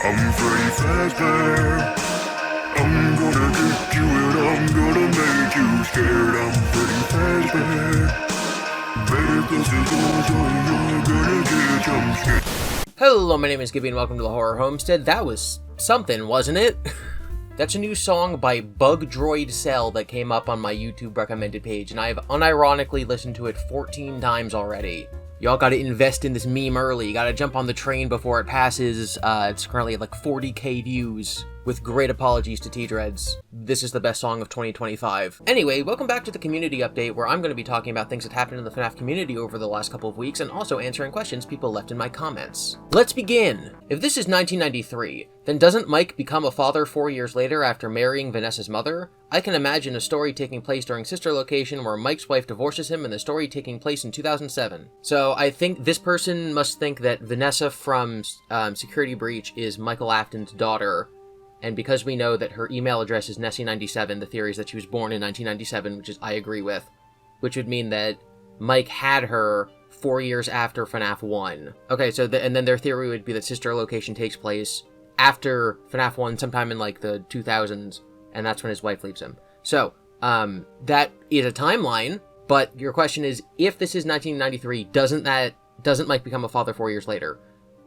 I'm Freddy Fazbear. I'm gonna get you and I'm gonna make you scared. I'm Freddy Fazbear. Better close the doors or you're gonna get jump scared. Hello, my name is GiBi and welcome to the Horror Homestead. That was something, wasn't it? That's a new song by Bug Droid Cell that came up on my YouTube recommended page, and I've unironically listened to it 14 times already. Y'all gotta invest in this meme early. You gotta jump on the train before it passes. It's currently at like 40k views. With great apologies to T-Dreads. This is the best song of 2025. Anyway, welcome back to the community update, where I'm going to be talking about things that happened in the FNAF community over the last couple of weeks, and also answering questions people left in my comments. Let's begin! If this is 1993, then doesn't Mike become a father 4 years later after marrying Vanessa's mother? I can imagine a story taking place during Sister Location where Mike's wife divorces him and the story taking place in 2007. So I think this person must think that Vanessa from Security Breach is Michael Afton's daughter. And because we know that her email address is Nessie97, the theory is that she was born in 1997, which is I agree with. Which would mean that Mike had her 4 years after FNAF 1. Okay, so and then their theory would be that Sister Location takes place after FNAF 1, sometime in like the 2000s, and that's when his wife leaves him. So, that is a timeline, but your question is, if this is 1993, doesn't Mike become a father 4 years later?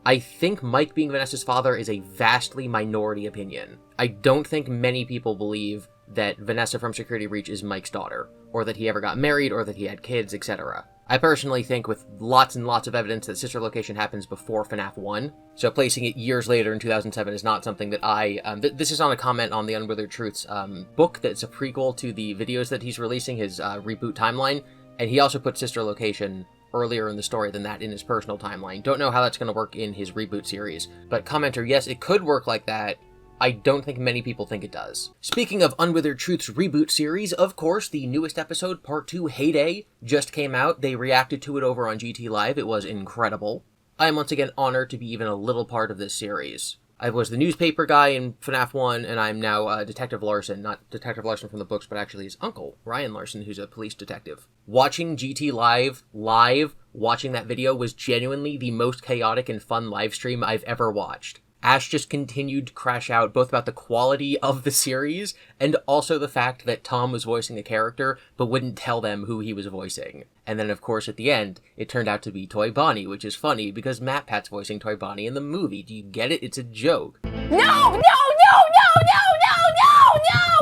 I think Mike being Vanessa's father is a vastly minority opinion. I don't think many people believe that Vanessa from Security Breach is Mike's daughter, or that he ever got married, or that he had kids, etc. I personally think, with lots and lots of evidence, that Sister Location happens before FNAF 1, so placing it years later in 2007 is not something that I... this is on a comment on the Unwithered Truth's book that's a prequel to the videos that he's releasing, his reboot timeline, and he also put Sister Location earlier in the story than that in his personal timeline. Don't know how that's going to work in his reboot series. But commenter, yes, it could work like that. I don't think many people think it does. Speaking of Unwithered Truth's reboot series, of course, the newest episode, Part 2, Heyday, just came out. They reacted to it over on GTLive. It was incredible. I am once again honored to be even a little part of this series. I was the newspaper guy in FNAF 1, and I'm now Detective Larson. Not Detective Larson from the books, but actually his uncle, Ryan Larson, who's a police detective. Watching GTLive live, watching that video, was genuinely the most chaotic and fun live stream I've ever watched. Ash just continued to crash out, both about the quality of the series, and also the fact that Tom was voicing the character, but wouldn't tell them who he was voicing. And then, of course, at the end, it turned out to be Toy Bonnie, which is funny, because Matt Pat's voicing Toy Bonnie in the movie. Do you get it? It's a joke. No!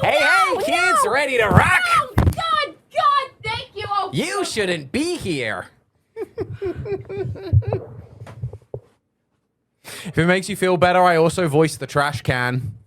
Hey, kids, ready to rock? No! God, thank you! Oh, You shouldn't be here. If it makes you feel better, I also voiced the trash can.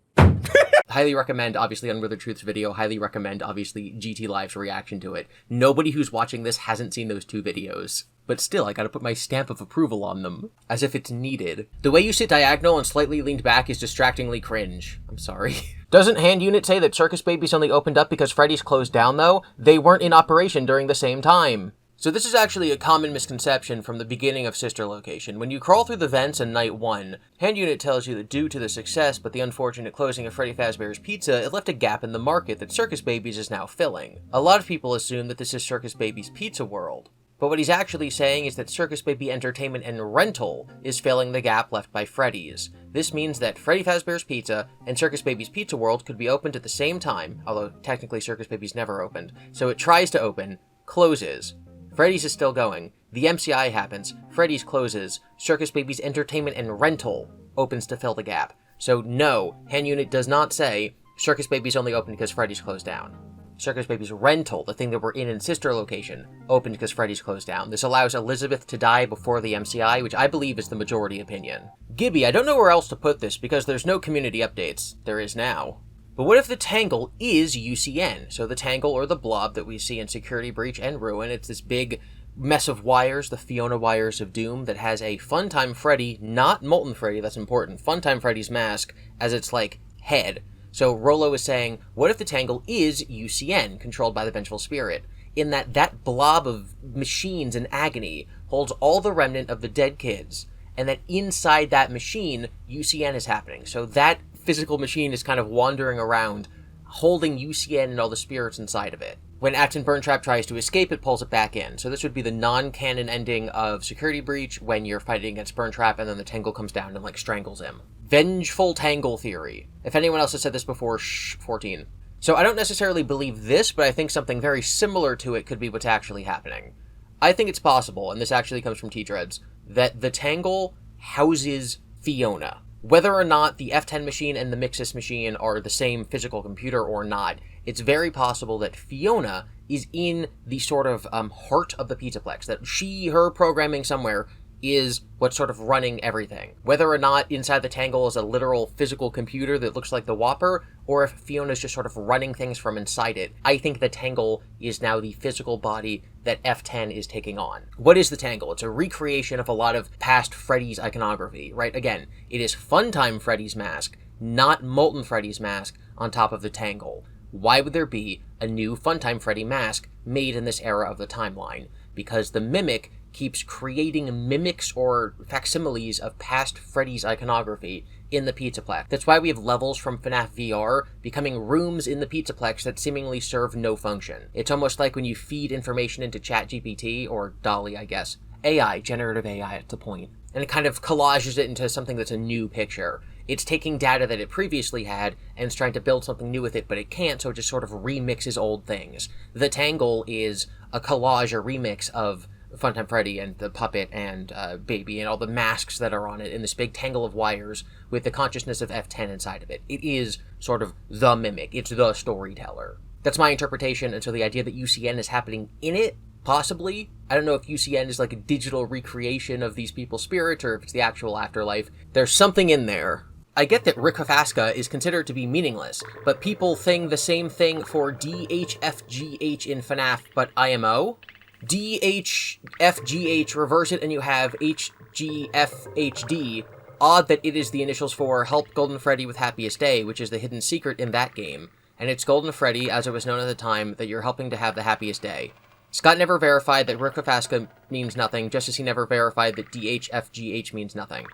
Highly recommend, obviously, Unwithered Truth's video. Highly recommend, obviously, GTLive's reaction to it. Nobody who's watching this hasn't seen those two videos. But still, I gotta put my stamp of approval on them. As if it's needed. The way you sit diagonal and slightly leaned back is distractingly cringe. I'm sorry. Doesn't Hand Unit say that Circus Babies only opened up because Freddy's closed down, though? They weren't in operation during the same time. So this is actually a common misconception from the beginning of Sister Location. When you crawl through the vents in Night 1, Hand Unit tells you that due to the success but the unfortunate closing of Freddy Fazbear's Pizza, it left a gap in the market that Circus Babies is now filling. A lot of people assume that this is Circus Babies' Pizza World. But what he's actually saying is that Circus Baby Entertainment and Rental is filling the gap left by Freddy's. This means that Freddy Fazbear's Pizza and Circus Baby's Pizza World could be opened at the same time, although technically Circus Baby's never opened. So it tries to open, closes. Freddy's is still going. The MCI happens. Freddy's closes. Circus Baby's Entertainment and Rental opens to fill the gap. So no, Hand Unit does not say Circus Baby's only open because Freddy's closed down. Circus Baby's Rental, the thing that we're in Sister Location, opened because Freddy's closed down. This allows Elizabeth to die before the MCI, which I believe is the majority opinion. GiBi, I don't know where else to put this because there's no community updates. There is now. But what if the Tangle is UCN? So the Tangle, or the blob that we see in Security Breach and Ruin, it's this big mess of wires, the Fiona wires of doom, that has a Funtime Freddy, not Molten Freddy, that's important, Funtime Freddy's mask as its, like, head. So Rolo is saying, what if the Tangle is UCN, controlled by the Vengeful Spirit? In that blob of machines and agony holds all the remnant of the dead kids, and that inside that machine, UCN is happening. So that physical machine is kind of wandering around, holding UCN and all the spirits inside of it. When Acton Burntrap tries to escape, it pulls it back in. So this would be the non-canon ending of Security Breach when you're fighting against Burntrap and then the Tangle comes down and, like, strangles him. Vengeful Tangle theory. If anyone else has said this before, shh, 14. So I don't necessarily believe this, but I think something very similar to it could be what's actually happening. I think it's possible, and this actually comes from T-Dreads, that the Tangle houses Fiona. Whether or not the F10 machine and the Mixus machine are the same physical computer or not, it's very possible that Fiona is in the sort of heart of the Pizzaplex, that her programming somewhere is what's sort of running everything. Whether or not inside the Tangle is a literal physical computer that looks like the Whopper, or if Fiona's just sort of running things from inside it, I think the Tangle is now the physical body that F10 is taking on. What is the Tangle? It's a recreation of a lot of past Freddy's iconography, right? Again, it is Funtime Freddy's mask, not Molten Freddy's mask on top of the Tangle. Why would there be a new Funtime Freddy mask made in this era of the timeline? Because the Mimic keeps creating mimics or facsimiles of past Freddy's iconography in the Pizzaplex. That's why we have levels from FNAF VR becoming rooms in the Pizzaplex that seemingly serve no function. It's almost like when you feed information into ChatGPT, or DALL-E, I guess. AI, generative AI at the point. And it kind of collages it into something that's a new picture. It's taking data that it previously had and it's trying to build something new with it, but it can't, so it just sort of remixes old things. The Tangle is a collage, a remix of Funtime Freddy and the puppet and Baby and all the masks that are on it in this big tangle of wires with the consciousness of F10 inside of it. It is sort of the Mimic. It's the storyteller. That's my interpretation, and so the idea that UCN is happening in it, possibly. I don't know if UCN is like a digital recreation of these people's spirits or if it's the actual afterlife. There's something in there. I get that Rikafasca is considered to be meaningless, but people think the same thing for DHFGH in FNAF, but IMO? DHFGH, reverse it and you have HGFHD. Odd that it is the initials for Help Golden Freddy with Happiest Day, which is the hidden secret in that game. And it's Golden Freddy, as it was known at the time, that you're helping to have the happiest day. Scott never verified that Rikafasca means nothing, just as he never verified that DHFGH means nothing.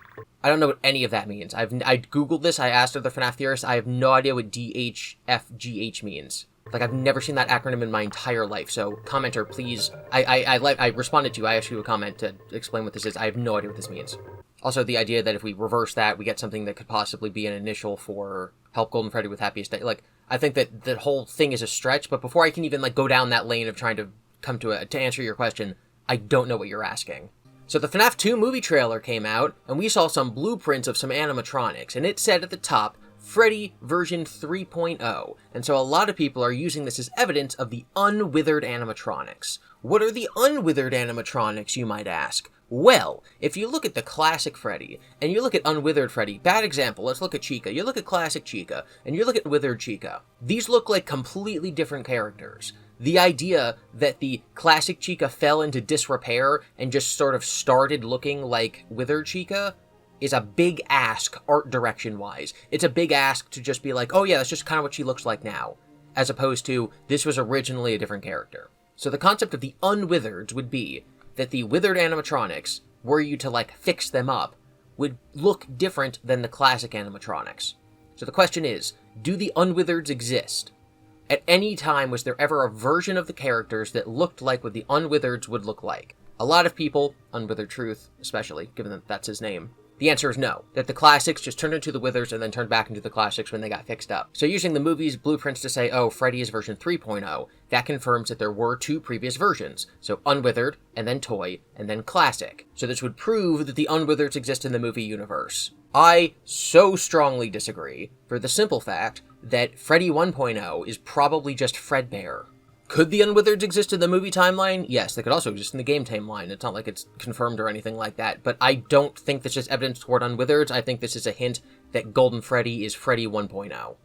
I don't know what any of that means. I googled this, I asked other FNAF theorists, I have no idea what DHFGH means. Like, I've never seen that acronym in my entire life, so commenter, please. I responded to you, I asked you a comment to explain what this is. I have no idea what this means. Also, the idea that if we reverse that, we get something that could possibly be an initial for Help Golden Freddy with Happiest Day. Like, I think that the whole thing is a stretch, but before I can even, like, go down that lane of trying to come to answer your question, I don't know what you're asking. So the FNAF 2 movie trailer came out, and we saw some blueprints of some animatronics, and it said at the top, Freddy version 3.0, and so a lot of people are using this as evidence of the unwithered animatronics. What are the unwithered animatronics, you might ask? Well, if you look at the classic Freddy, and you look at unwithered Freddy, bad example, let's look at Chica. You look at classic Chica, and you look at withered Chica. These look like completely different characters. The idea that the classic Chica fell into disrepair and just sort of started looking like withered Chica is a big ask art direction-wise. It's a big ask to just be like, oh yeah, that's just kind of what she looks like now, as opposed to, this was originally a different character. So the concept of the Unwithereds would be that the withered animatronics, were you to, like, fix them up, would look different than the classic animatronics. So the question is, do the Unwithereds exist? At any time, was there ever a version of the characters that looked like what the Unwithereds would look like? A lot of people, Unwithered Truth especially, given that that's his name, the answer is no, that the classics just turned into the Withers and then turned back into the classics when they got fixed up. So using the movie's blueprints to say, oh, Freddy is version 3.0, that confirms that there were two previous versions. So Unwithered, and then Toy, and then Classic. So this would prove that the Unwithereds exist in the movie universe. I so strongly disagree, for the simple fact that Freddy 1.0 is probably just Fredbear. Could the Unwithereds exist in the movie timeline? Yes, they could also exist in the game timeline. It's not like it's confirmed or anything like that, but I don't think this is evidence toward Unwithereds. I think this is a hint that Golden Freddy is Freddy 1.0.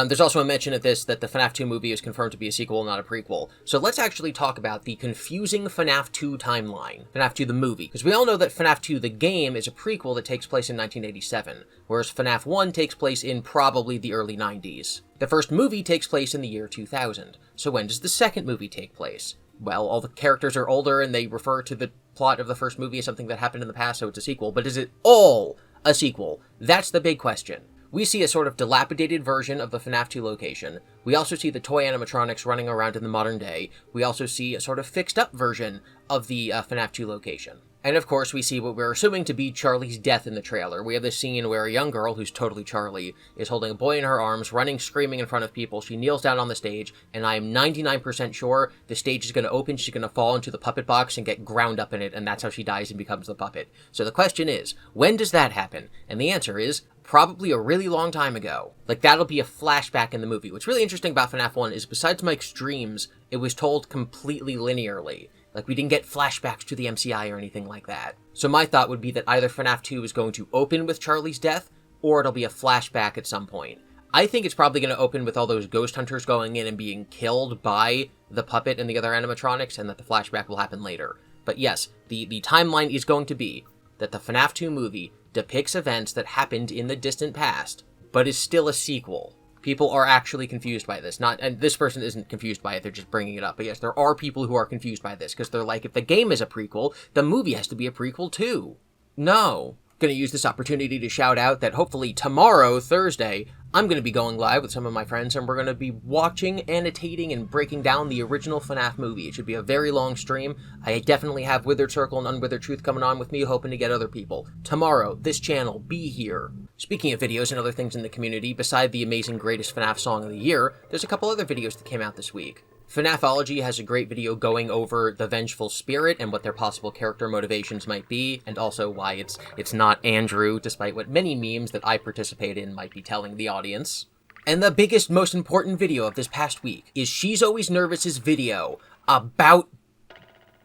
There's also a mention of this that the FNAF 2 movie is confirmed to be a sequel, not a prequel. So let's actually talk about the confusing FNAF 2 timeline. FNAF 2 the movie. Because we all know that FNAF 2 the game is a prequel that takes place in 1987, whereas FNAF 1 takes place in probably the early 90s. The first movie takes place in the year 2000. So when does the second movie take place? Well, all the characters are older and they refer to the plot of the first movie as something that happened in the past, so it's a sequel. But is it all a sequel? That's the big question. We see a sort of dilapidated version of the FNAF 2 location. We also see the toy animatronics running around in the modern day. We also see a sort of fixed up version of the FNAF 2 location. And of course, we see what we're assuming to be Charlie's death in the trailer. We have this scene where a young girl, who's totally Charlie, is holding a boy in her arms, running, screaming in front of people. She kneels down on the stage, and I am 99% sure the stage is going to open, she's going to fall into the puppet box and get ground up in it, and that's how she dies and becomes the puppet. So the question is, when does that happen? And the answer is, probably a really long time ago. Like, that'll be a flashback in the movie. What's really interesting about FNAF 1 is, besides Mike's dreams, it was told completely linearly. Like, we didn't get flashbacks to the MCI or anything like that. So my thought would be that either FNAF 2 is going to open with Charlie's death, or it'll be a flashback at some point. I think it's probably going to open with all those ghost hunters going in and being killed by the puppet and the other animatronics, and that the flashback will happen later. But yes, the timeline is going to be that the FNAF 2 movie depicts events that happened in the distant past, but is still a sequel. People are actually confused by this. And this person isn't confused by it, they're just bringing it up. But yes, there are people who are confused by this, because they're like, if the game is a prequel, the movie has to be a prequel too. No. Going to use this opportunity to shout out that hopefully tomorrow, Thursday, I'm going to be going live with some of my friends, and we're going to be watching, annotating, and breaking down the original FNAF movie. It should be a very long stream. I definitely have Withered Circle and Unwithered Truth coming on with me, hoping to get other people. Tomorrow, this channel, be here. Speaking of videos and other things in the community, beside the amazing greatest FNAF song of the year, there's a couple other videos that came out this week. FNAFology has a great video going over the Vengeful Spirit and what their possible character motivations might be, and also why it's not Andrew, despite what many memes that I participate in might be telling the audience. And the biggest, most important video of this past week is She's Always Nervous's video about...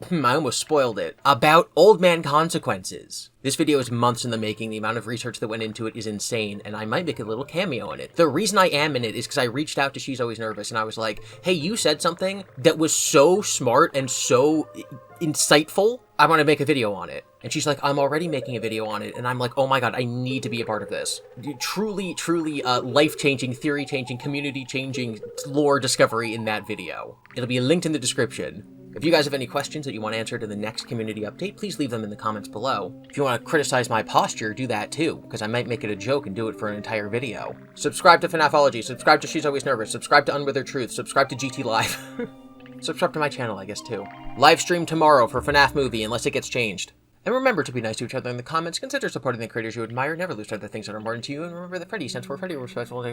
I almost spoiled it. About Old Man Consequences. This video is months in the making. The amount of research that went into it is insane, and I might make a little cameo in it. The reason I am in it is because I reached out to She's Always Nervous, and I was like, hey, you said something that was so smart and so insightful. I want to make a video on it. And she's like, I'm already making a video on it. And I'm like, oh my god, I need to be a part of this. Truly, truly life-changing, theory-changing, community-changing lore discovery in that video. It'll be linked in the description. If you guys have any questions that you want answered in the next community update, please leave them in the comments below. If you want to criticize my posture, do that too, because I might make it a joke and do it for an entire video. Subscribe to FNAFology, subscribe to She's Always Nervous, subscribe to Unwithered Truth, subscribe to GTLive. Subscribe to my channel, I guess, too. Live stream tomorrow for FNAF movie, unless it gets changed. And remember to be nice to each other in the comments, consider supporting the creators you admire, never lose sight of the things that are important to you, and remember that Freddy stands for Freddy, respectful,